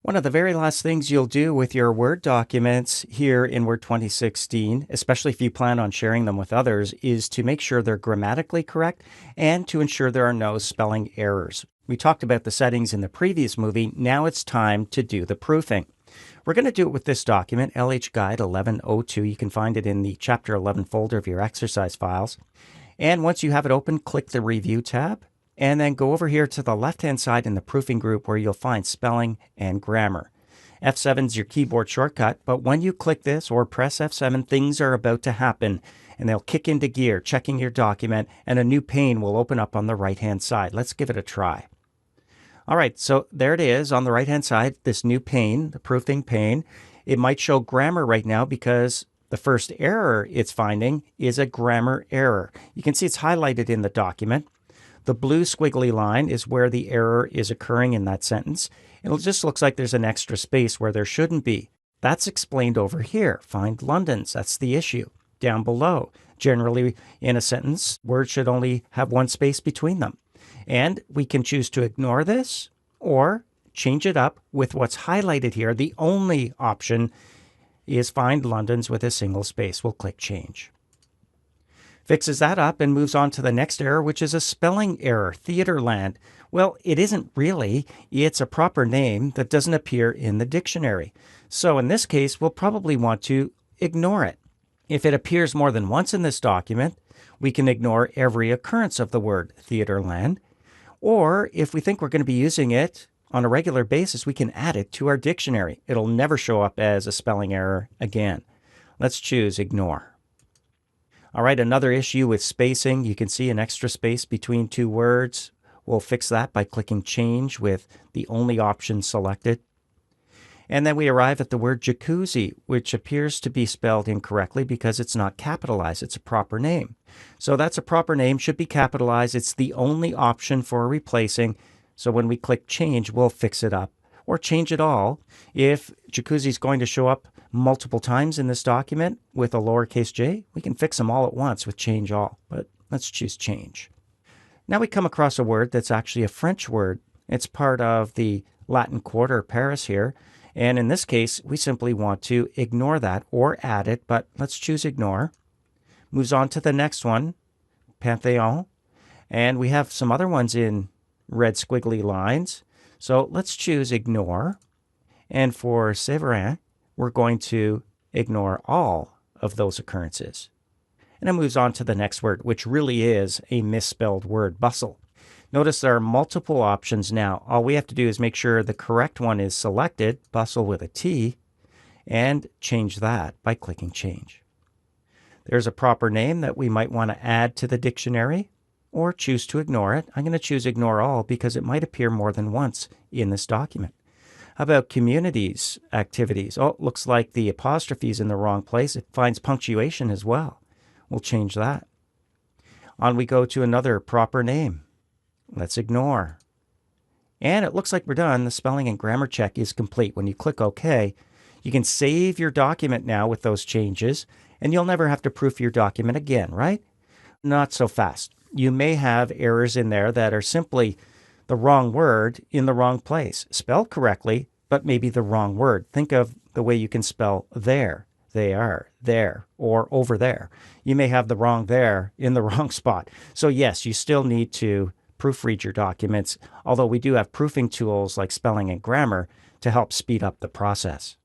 One of the very last things you'll do with your Word documents here in Word 2016, especially if you plan on sharing them with others, is to make sure they're grammatically correct and to ensure there are no spelling errors. We talked about the settings in the previous movie. Now it's time to do the proofing. We're going to do it with this document, LH Guide 1102. You can find it in the Chapter 11 folder of your exercise files. And once you have it open, click the Review tab. And then go over here to the left-hand side in the proofing group where you'll find spelling and grammar. F7 is your keyboard shortcut, but when you click this or press F7, things are about to happen, and they'll kick into gear, checking your document, and a new pane will open up on the right-hand side. Let's give it a try. All right, so there it is on the right-hand side, this new pane, the proofing pane. It might show grammar right now because the first error it's finding is a grammar error. You can see it's highlighted in the document. The blue squiggly line is where the error is occurring in that sentence. It just looks like there's an extra space where there shouldn't be. That's explained over here. Find London's. That's the issue. Down below. Generally, in a sentence, words should only have one space between them. And we can choose to ignore this or change it up with what's highlighted here. The only option is find London's with a single space. We'll click Change. Fixes that up and moves on to the next error, which is a spelling error, Theaterland. Well, it isn't really. It's a proper name that doesn't appear in the dictionary. So in this case, we'll probably want to ignore it. If it appears more than once in this document, we can ignore every occurrence of the word Theaterland. Or if we think we're going to be using it on a regular basis, we can add it to our dictionary. It'll never show up as a spelling error again. Let's choose Ignore. All right, another issue with spacing. You can see an extra space between two words. We'll fix that by clicking Change with the only option selected. And then we arrive at the word jacuzzi, which appears to be spelled incorrectly because it's not capitalized. It's a proper name. So that's a proper name, should be capitalized. It's the only option for replacing. So when we click Change, we'll fix it up or change it all. If jacuzzi is going to show up multiple times in this document with a lowercase j, we can fix them all at once with Change All, but let's choose Change. Now we come across a word that's actually a French word. It's part of the Latin Quarter, Paris here, and in this case, we simply want to ignore that or add it, but let's choose Ignore. Moves on to the next one, Panthéon, and we have some other ones in red squiggly lines, so let's choose Ignore, and for Séverin, we're going to ignore all of those occurrences. And it moves on to the next word, which really is a misspelled word, bustle. Notice there are multiple options now. All we have to do is make sure the correct one is selected, bustle with a T, and change that by clicking Change. There's a proper name that we might want to add to the dictionary or choose to ignore it. I'm going to choose Ignore All because it might appear more than once in this document. How about communities, activities? Oh, it looks like the apostrophe is in the wrong place. It finds punctuation as well. We'll change that. On we go to another proper name. Let's ignore. And it looks like we're done. The spelling and grammar check is complete. When you click OK, you can save your document now with those changes, and you'll never have to proof your document again, right? Not so fast. You may have errors in there that are simply the wrong word in the wrong place, spelled correctly, but maybe the wrong word. Think of the way you can spell there, they are, there, or over there. You may have the wrong there in the wrong spot. So yes, you still need to proofread your documents, although we do have proofing tools like spelling and grammar to help speed up the process.